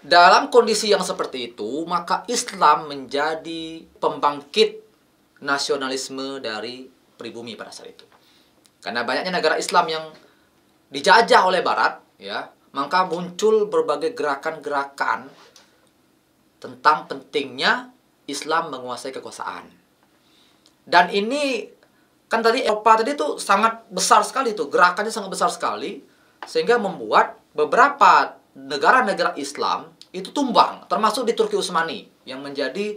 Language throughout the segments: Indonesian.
Dalam kondisi yang seperti itu, maka Islam menjadi pembangkit nasionalisme dari pribumi pada saat itu. Karena banyaknya negara Islam yang dijajah oleh Barat, ya, maka muncul berbagai gerakan-gerakan tentang pentingnya Islam menguasai kekuasaan. Dan ini kan tadi Eropa tadi tuh sangat besar sekali tuh, gerakannya sangat besar sekali, sehingga membuat beberapa negara-negara Islam itu tumbang, termasuk di Turki Utsmani yang menjadi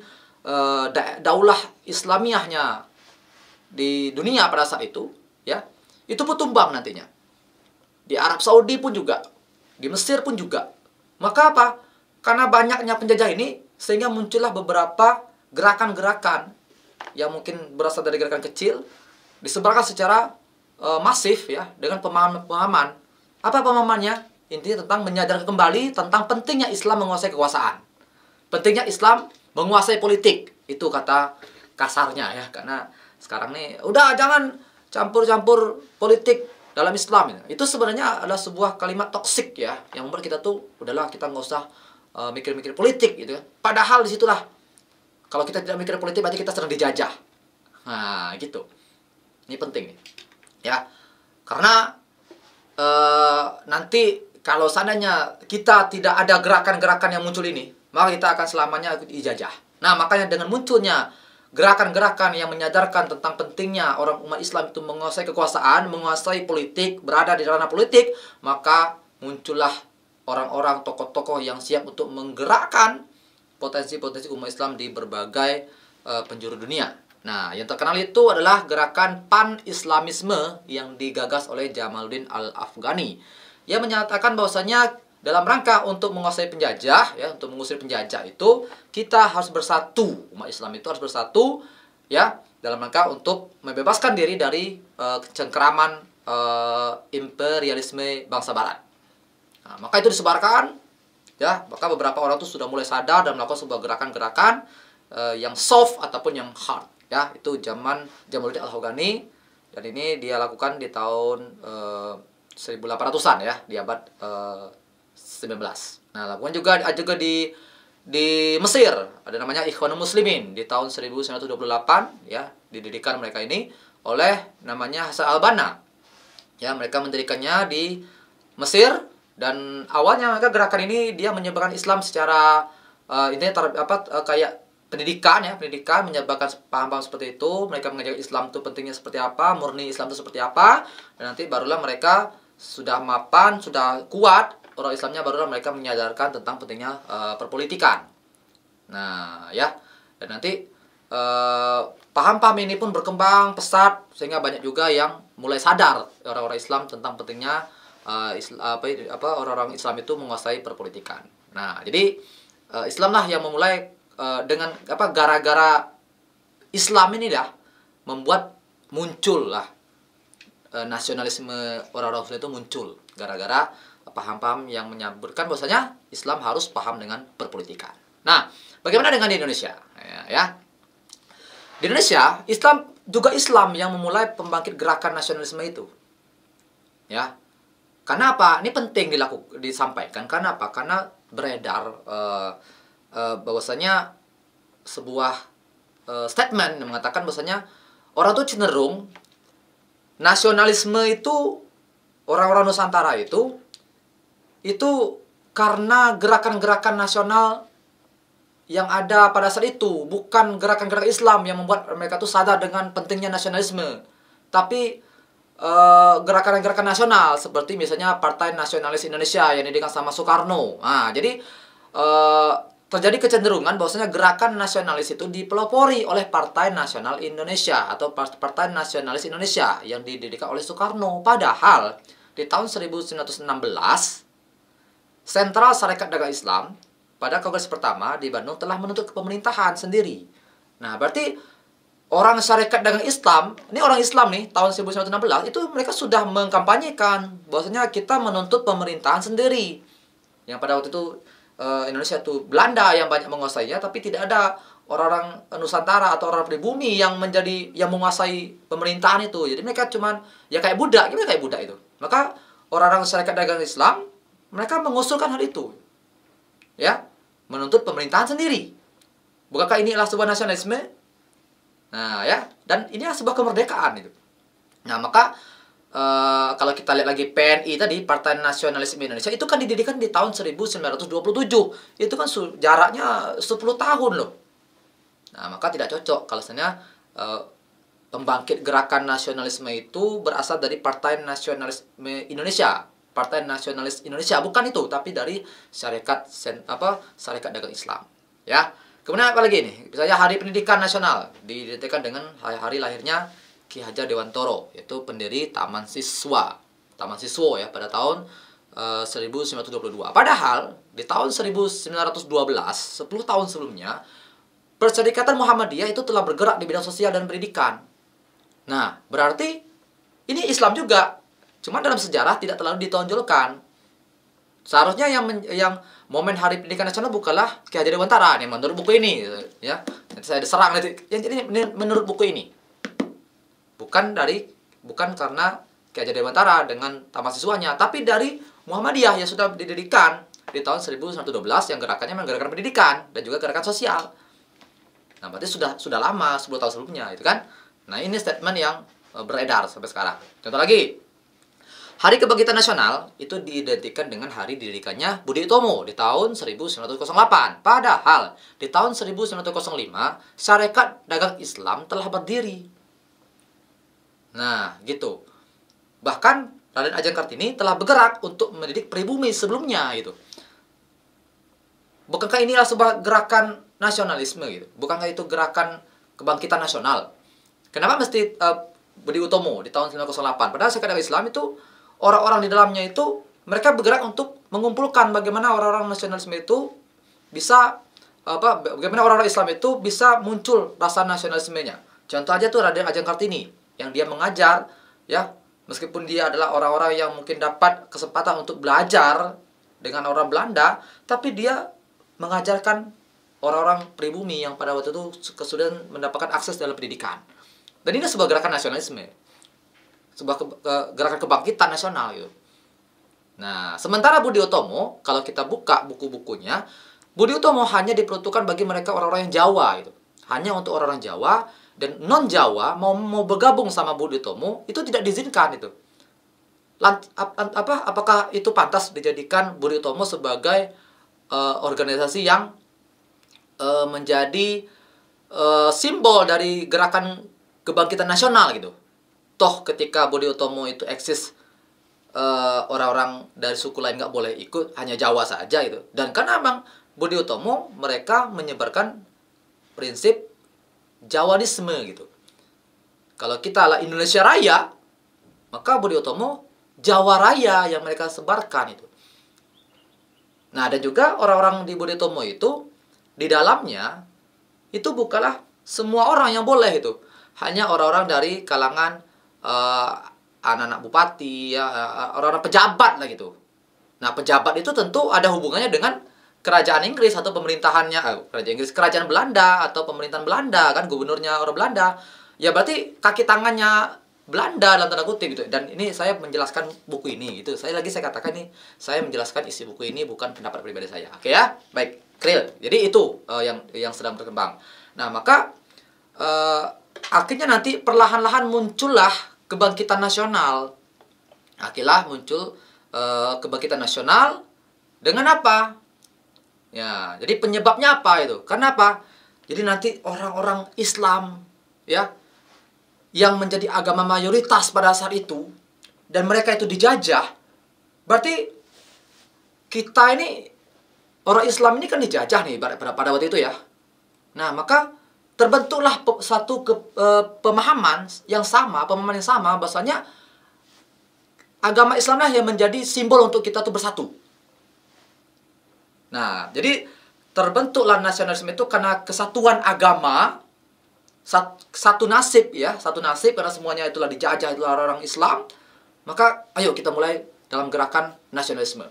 daulah Islamiyahnya di dunia pada saat itu, ya, itu pun tumbang nantinya. Di Arab Saudi pun juga, di Mesir pun juga. Maka apa? Karena banyaknya penjajah ini, sehingga muncullah beberapa gerakan-gerakan yang mungkin berasal dari gerakan kecil, disebarkan secara masif, ya, dengan pemahaman-pemahaman. Apa pemahamannya? Intinya tentang menyadarkan kembali tentang pentingnya Islam menguasai kekuasaan. Pentingnya Islam menguasai politik. Itu kata kasarnya, ya. Karena sekarang nih, udah jangan campur-campur politik dalam Islam. Itu sebenarnya adalah sebuah kalimat toksik, ya, yang membuat kita tuh, udahlah kita nggak usah mikir-mikir politik gitu, kan. Padahal disitulah, kalau kita tidak mikir politik berarti kita sedang dijajah. Nah, gitu. Ini penting nih, ya. Karena nanti kalau seandainya kita tidak ada gerakan-gerakan yang muncul ini, maka kita akan selamanya dijajah. Nah, makanya dengan munculnya gerakan-gerakan yang menyadarkan tentang pentingnya orang umat Islam itu menguasai kekuasaan, menguasai politik, berada di ranah politik, maka muncullah orang-orang, tokoh-tokoh yang siap untuk menggerakkan potensi-potensi umat Islam di berbagai penjuru dunia. Nah, yang terkenal itu adalah gerakan pan-Islamisme yang digagas oleh Jamaluddin Al-Afghani. Ia menyatakan bahwasanya dalam rangka untuk menguasai penjajah, ya, untuk mengusir penjajah itu, kita harus bersatu. Umat Islam itu harus bersatu, ya, dalam rangka untuk membebaskan diri dari cengkeraman imperialisme bangsa Barat. Nah, maka itu disebarkan, ya, maka beberapa orang itu sudah mulai sadar dan melakukan sebuah gerakan-gerakan yang soft ataupun yang hard, ya. Itu zaman Jamaluddin Al-Afghani, dan ini dia lakukan di tahun 1800-an, ya, di abad 19. Nah, lakukan juga di Mesir, ada namanya Ikhwanul Muslimin di tahun 1928, ya, didirikan mereka ini oleh namanya Hasan al-Banna. Ya, mereka mendirikannya di Mesir, dan awalnya mereka gerakan ini dia menyebarkan Islam secara kayak pendidikan, ya, pendidikan, menyebarkan paham-paham seperti itu. Mereka mengajarkan Islam itu pentingnya seperti apa, murni Islam itu seperti apa, dan nanti barulah mereka sudah mapan, sudah kuat orang Islamnya, barulah mereka menyadarkan tentang pentingnya perpolitikan. Nah, ya, dan nanti paham-paham ini pun berkembang pesat, sehingga banyak juga yang mulai sadar orang-orang Islam tentang pentingnya orang-orang Islam itu menguasai perpolitikan. Nah, jadi Islamlah yang memulai dengan gara-gara Islam ini dah membuat muncul lah nasionalisme orang-orang Muslim itu muncul gara-gara paham-paham yang menyebutkan bahwasanya Islam harus paham dengan perpolitikan. Nah, bagaimana dengan di Indonesia? Ya, di Indonesia Islam yang memulai pembangkit gerakan nasionalisme itu. Ya, karena apa? Ini penting disampaikan. Karena apa? Karena beredar bahwasanya sebuah statement yang mengatakan bahwasanya orang tuh cenderung nasionalisme itu, orang-orang Nusantara itu karena gerakan-gerakan nasional yang ada pada saat itu, bukan gerakan-gerakan Islam yang membuat mereka tuh sadar dengan pentingnya nasionalisme, tapi gerakan-gerakan nasional seperti misalnya Partai Nasionalis Indonesia yang didirikan sama Soekarno. Nah, jadi terjadi kecenderungan bahwasanya gerakan nasionalis itu dipelopori oleh Partai Nasional Indonesia atau Partai Nasionalis Indonesia yang didirikan oleh Soekarno. Padahal di tahun 1916 Sentral Sarekat Dagang Islam pada Kongres pertama di Bandung telah menuntut pemerintahan sendiri. Nah, berarti orang Sarekat Dagang Islam, ini orang Islam nih, tahun 1916 itu mereka sudah mengkampanyekan bahwasanya kita menuntut pemerintahan sendiri. Yang pada waktu itu Indonesia itu Belanda yang banyak menguasainya, tapi tidak ada orang-orang Nusantara atau orang pribumi yang menguasai pemerintahan itu. Jadi mereka cuman ya kayak budak, gimana kayak budak itu. Maka orang-orang Sarekat Dagang Islam mereka mengusulkan hal itu. ya, menuntut pemerintahan sendiri. Bukankah ini adalah sebuah nasionalisme? Nah, ya, dan ini adalah sebuah kemerdekaan itu. Nah, maka kalau kita lihat lagi PNI tadi, Partai Nasionalisme Indonesia, itu kan didirikan di tahun 1927. Itu kan jaraknya 10 tahun loh. Nah, maka tidak cocok kalau misalnya pembangkit gerakan nasionalisme itu berasal dari Partai Nasionalisme Indonesia, Partai Nasionalis Indonesia, bukan itu, tapi dari Syarikat Syarikat Dagang Islam, ya. Kemudian apa lagi nih? Misalnya Hari Pendidikan Nasional didirikan dengan hari lahirnya Ki Hajar Dewantoro, yaitu pendiri Taman Siswa ya, pada tahun 1922. Padahal di tahun 1912, 10 tahun sebelumnya, Perserikatan Muhammadiyah itu telah bergerak di bidang sosial dan pendidikan. Nah, berarti ini Islam juga, cuma dalam sejarah tidak terlalu ditonjolkan. Seharusnya yang momen Hari Pendidikan Nasional bukanlah Ki Hajar Dewantara nih, menurut buku ini, ya. Nanti saya diserang nanti. Yang jadi menurut buku ini, bukan karena Ki Hajar Dewantara dengan taman siswanya, tapi dari Muhammadiyah yang sudah didirikan di tahun 1912, yang gerakannya memang gerakan pendidikan dan juga gerakan sosial. Nah, berarti sudah lama, 10 tahun sebelumnya, itu kan. Nah, ini statement yang beredar sampai sekarang. Contoh lagi, Hari Kebangkitan Nasional itu diidentikan dengan hari didirikannya Budi Utomo di tahun 1908. Padahal di tahun 1905, Syarikat Dagang Islam telah berdiri. Nah, gitu. Bahkan Raden Ajeng Kartini telah bergerak untuk mendidik pribumi sebelumnya, gitu. Bukankah inilah sebuah gerakan nasionalisme, gitu? Bukankah itu gerakan kebangkitan nasional? Kenapa mesti Budi Utomo di tahun 1908? Padahal Syarikat Dagang Islam itu orang-orang di dalamnya itu mereka bergerak untuk mengumpulkan bagaimana orang-orang nasionalisme itu bisa bagaimana orang-orang Islam itu bisa muncul rasa nasionalismenya. Contoh aja tuh Raden Ajeng Kartini yang dia mengajar, ya, meskipun dia adalah orang-orang yang mungkin dapat kesempatan untuk belajar dengan orang Belanda, tapi dia mengajarkan orang-orang pribumi yang pada waktu itu kesulitan mendapatkan akses dalam pendidikan. Dan ini sebuah gerakan nasionalisme, sebuah gerakan kebangkitan nasional, gitu. Nah, sementara Budi Utomo, kalau kita buka buku-bukunya, Budi Utomo hanya diperuntukkan bagi mereka orang-orang yang Jawa, gitu. Hanya untuk orang-orang Jawa, dan non-Jawa mau bergabung sama Budi Utomo itu tidak diizinkan itu. Apakah itu pantas dijadikan Budi Utomo sebagai organisasi yang menjadi simbol dari gerakan kebangkitan nasional, gitu? Toh ketika Budi Utomo itu eksis, orang-orang dari suku lain nggak boleh ikut, hanya Jawa saja, gitu. Dan karena memang Budi Utomo mereka menyebarkan prinsip Jawanisme, gitu. Kalau kita lah Indonesia Raya, maka Budi Utomo Jawa Raya yang mereka sebarkan itu. Nah, dan juga orang-orang di Budi Utomo itu di dalamnya itu bukanlah semua orang yang boleh itu. Hanya orang-orang dari kalangan anak-anak bupati, ya, orang-orang pejabat lah, gitu. Nah, pejabat itu tentu ada hubungannya dengan kerajaan Inggris atau pemerintahannya, kerajaan Belanda atau pemerintahan Belanda, kan gubernurnya orang Belanda. Ya berarti kaki tangannya Belanda dalam tanda kutip, gitu. Dan ini saya menjelaskan buku ini, gitu. Saya katakan nih, saya menjelaskan isi buku ini, bukan pendapat pribadi saya. Oke ya? Baik, clear. Jadi itu yang sedang berkembang. Nah, maka akhirnya nanti perlahan-lahan muncullah kebangkitan nasional. Akhirnya muncul kebangkitan nasional dengan apa? Ya, jadi penyebabnya apa itu? Kenapa? Jadi nanti orang-orang Islam, ya, yang menjadi agama mayoritas pada saat itu, dan mereka itu dijajah, berarti kita ini, orang Islam ini kan dijajah nih pada waktu itu, ya. Nah, maka terbentuklah satu pemahaman yang sama, bahwasanya agama Islamlah yang menjadi simbol untuk kita tuh bersatu. Nah, jadi terbentuklah nasionalisme itu karena kesatuan agama, satu nasib, ya, satu nasib, karena semuanya itulah dijajah, itulah orang Islam. Maka ayo kita mulai dalam gerakan nasionalisme.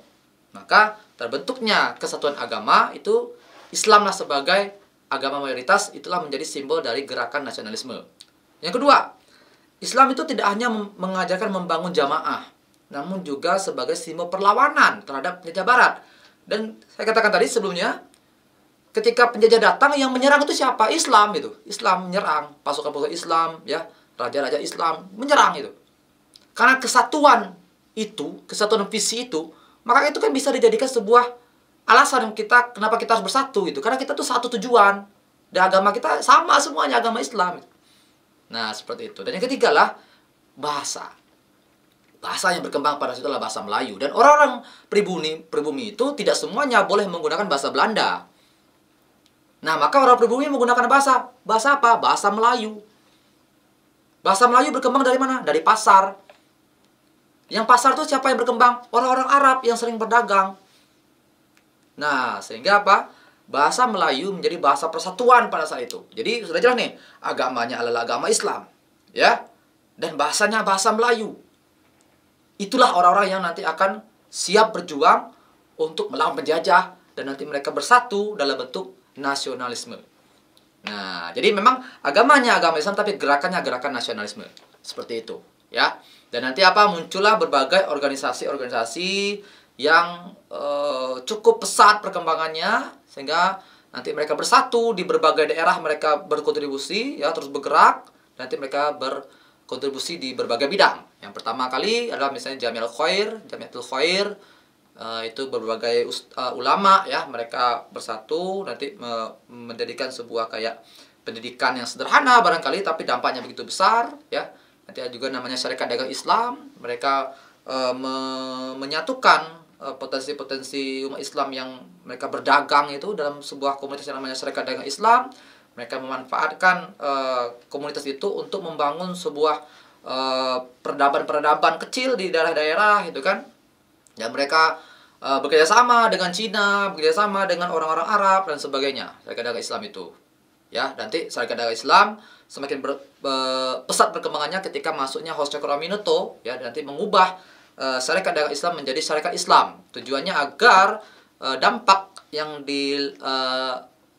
Maka terbentuknya kesatuan agama itu, Islamlah sebagai agama mayoritas, itulah menjadi simbol dari gerakan nasionalisme. Yang kedua, Islam itu tidak hanya mengajarkan membangun jamaah, namun juga sebagai simbol perlawanan terhadap penjajah Barat. Dan saya katakan tadi sebelumnya, ketika penjajah datang yang menyerang itu siapa? Islam itu. Islam menyerang, pasukan-pasukan Islam, ya, raja-raja Islam menyerang itu. Karena kesatuan itu, kesatuan visi itu, maka itu kan bisa dijadikan sebuah alasan kita kenapa kita harus bersatu gitu. Karena kita tuh satu tujuan. Dan agama kita sama semuanya, agama Islam. Nah, seperti itu. Dan yang ketiga lah bahasa. Bahasa yang berkembang pada situ adalah bahasa Melayu. Dan orang-orang pribumi itu tidak semuanya boleh menggunakan bahasa Belanda. Nah, maka orang pribumi menggunakan bahasa apa? Bahasa Melayu. Bahasa Melayu berkembang dari mana? Dari pasar. Yang pasar itu siapa yang berkembang? Orang-orang Arab yang sering berdagang. Nah, sehingga apa? Bahasa Melayu menjadi bahasa persatuan pada saat itu. Jadi sudah jelas nih, agamanya adalah agama Islam, ya. Dan bahasanya bahasa Melayu. Itulah orang-orang yang nanti akan siap berjuang untuk melawan penjajah dan nanti mereka bersatu dalam bentuk nasionalisme. Nah, jadi memang agamanya agama Islam tapi gerakannya gerakan nasionalisme. Seperti itu, ya. Dan nanti apa? Muncullah berbagai organisasi-organisasi yang cukup pesat perkembangannya sehingga nanti mereka bersatu di berbagai daerah, mereka berkontribusi, ya, terus bergerak, nanti mereka berkontribusi di berbagai bidang. Yang pertama kali adalah misalnya Jamiatul Khair, itu berbagai ulama, ya, mereka bersatu nanti menjadikan sebuah kayak pendidikan yang sederhana barangkali tapi dampaknya begitu besar, ya. Nanti ada juga namanya Syarikat Dagang Islam, mereka menyatukan potensi-potensi umat Islam yang mereka berdagang itu dalam sebuah komunitas yang namanya Syarikat Dagang Islam. Mereka memanfaatkan komunitas itu untuk membangun sebuah peradaban-peradaban kecil di daerah-daerah itu kan. Dan mereka bekerjasama dengan Cina, bekerjasama dengan orang-orang Arab dan sebagainya. Syarikat Dagang Islam itu, ya, nanti Syarikat Dagang Islam semakin pesat perkembangannya ketika masuknya Host Cokroaminoto, ya, nanti mengubah Syarikat Dagang Islam menjadi Syarikat Islam. Tujuannya agar dampak yang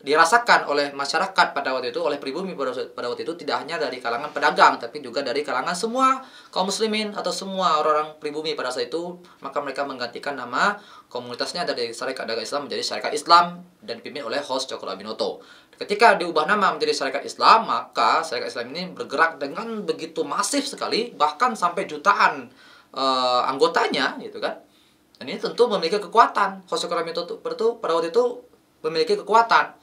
dirasakan oleh masyarakat pada waktu itu, oleh pribumi pada waktu itu tidak hanya dari kalangan pedagang, tapi juga dari kalangan semua kaum muslimin atau semua orang-orang pribumi pada saat itu. Maka mereka menggantikan nama komunitasnya dari Syarikat Dagang Islam menjadi Syarikat Islam dan dipimpin oleh Host Cokroaminoto. Ketika diubah nama menjadi Syarikat Islam, maka Syarikat Islam ini bergerak dengan begitu masif sekali, bahkan sampai jutaan anggotanya, gitu kan. Dan ini tentu memiliki kekuatan. Host Cokroaminoto pada waktu itu memiliki kekuatan.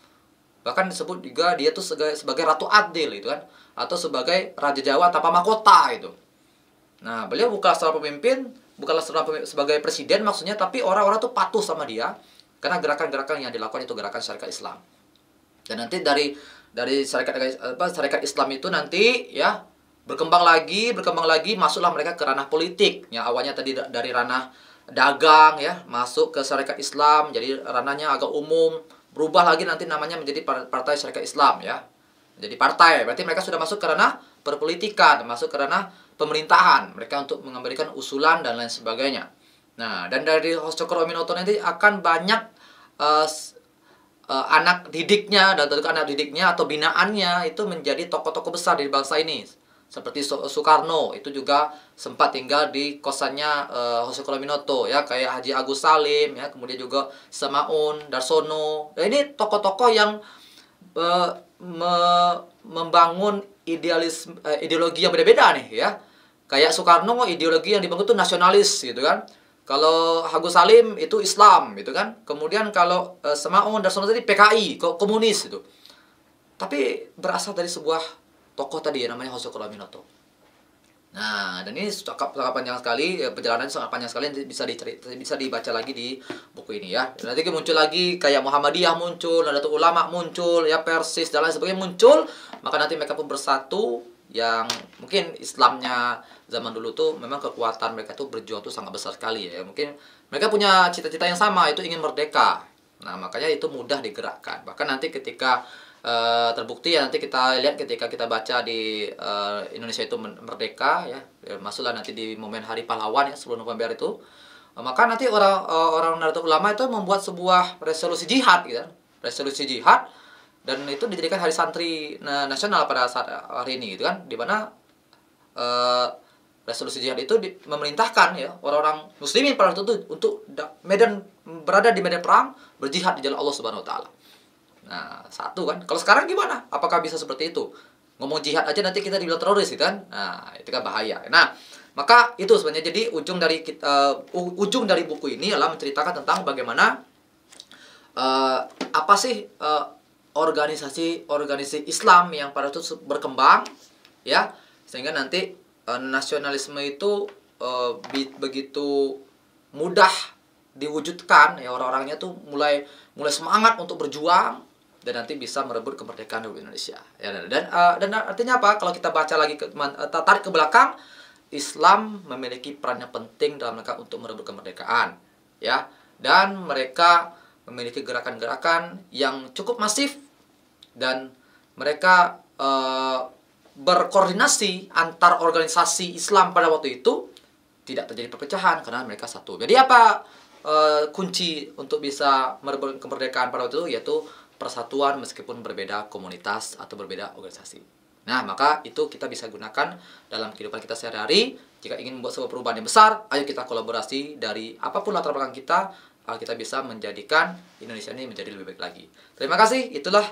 Bahkan disebut juga dia tuh sebagai Ratu Adil, gitu kan, atau sebagai Raja Jawa tanpa mahkota itu. Nah, beliau bukan seorang pemimpin, bukanlah sebagai presiden maksudnya, tapi orang-orang tuh patuh sama dia karena gerakan-gerakan yang dilakukan itu gerakan Syarikat Islam. Dan nanti dari Syarikat Islam itu nanti, ya, berkembang lagi, masuklah mereka ke ranah politik. Yang awalnya tadi dari ranah dagang, ya, masuk ke Syarikat Islam, jadi ranahnya agak umum. Berubah lagi nanti namanya menjadi Partai Syarikat Islam, ya. Jadi partai, berarti mereka sudah masuk ke ranah perpolitikan, masuk ke ranah pemerintahan. Mereka untuk memberikan usulan dan lain sebagainya. Nah, dan dari Host Cokroaminoto nanti akan banyak anak didiknya, dan tentu anak didiknya atau binaannya itu menjadi tokoh-tokoh besar di bangsa ini. Seperti Soekarno, itu juga sempat tinggal di kosannya Host Cokroaminoto, ya, kayak Haji Agus Salim, ya, kemudian juga Semaun, Darsono. Nah, ini tokoh-tokoh yang membangun ideologi yang beda-beda nih, ya. Kayak Soekarno ideologi yang dibangun itu nasionalis, gitu kan. Kalau Agus Salim itu Islam, gitu kan. Kemudian kalau Semaun, Darsono tadi PKI, komunis itu. Tapi berasal dari sebuah tokoh tadi ya, namanya Host Cokroaminoto. Nah, dan ini sangat panjang sekali, perjalanannya sangat panjang sekali, bisa dibaca lagi di buku ini, ya. Dan nanti muncul lagi kayak Muhammadiyah muncul, Nahdlatul Ulama muncul, ya, Persis dan lain sebagainya muncul. Maka nanti mereka pun bersatu, yang mungkin Islamnya zaman dulu tuh memang kekuatan mereka tuh berjuang tuh sangat besar sekali, ya. Mungkin mereka punya cita-cita yang sama, itu ingin merdeka. Nah, makanya itu mudah digerakkan. Bahkan nanti ketika terbukti, ya, nanti kita lihat ketika kita baca di Indonesia itu merdeka, ya, masuklah nanti di momen Hari Pahlawan, ya, 10 November itu, maka nanti orang Nahdlatul Ulama itu membuat sebuah resolusi jihad, gitu, resolusi jihad, dan itu dijadikan Hari Santri Nasional pada saat hari ini, gitu kan, dimana resolusi jihad itu memerintahkan ya orang-orang muslimin pada waktu itu untuk berada di medan perang, berjihad di jalan Allah Subhanahu wa taala. Nah, satu kan. Kalau sekarang gimana? Apakah bisa seperti itu? Ngomong jihad aja nanti kita dibilang teroris gitu kan. Nah, itu kan bahaya. Nah, maka itu sebenarnya jadi ujung dari buku ini adalah menceritakan tentang bagaimana apa sih organisasi Islam yang pada itu berkembang ya, sehingga nanti nasionalisme itu begitu mudah diwujudkan ya, orang-orangnya tuh mulai semangat untuk berjuang dan nanti bisa merebut kemerdekaan Republik Indonesia ya. Dan artinya apa? Kalau kita baca lagi tarik ke belakang, Islam memiliki peran yang penting dalam rangka untuk merebut kemerdekaan ya, dan mereka memiliki gerakan-gerakan yang cukup masif dan mereka berkoordinasi antar organisasi Islam pada waktu itu, tidak terjadi perpecahan karena mereka satu. Jadi apa kunci untuk bisa merebut kemerdekaan pada waktu itu? Yaitu persatuan meskipun berbeda komunitas atau berbeda organisasi. Nah, maka itu kita bisa gunakan dalam kehidupan kita sehari-hari. Jika ingin membuat sebuah perubahan yang besar, ayo kita kolaborasi dari apapun latar belakang kita, agar kita bisa menjadikan Indonesia ini menjadi lebih baik lagi. Terima kasih. Itulah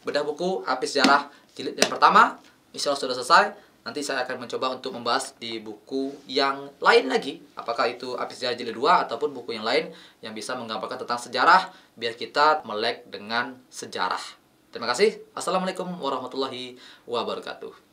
bedah buku Api Sejarah jilid yang pertama. Insya Allah sudah selesai. Nanti saya akan mencoba untuk membahas di buku yang lain lagi. Apakah itu Api Sejarah jilid 2 ataupun buku yang lain yang bisa menggambarkan tentang sejarah, biar kita melek dengan sejarah. Terima kasih. Assalamualaikum warahmatullahi wabarakatuh.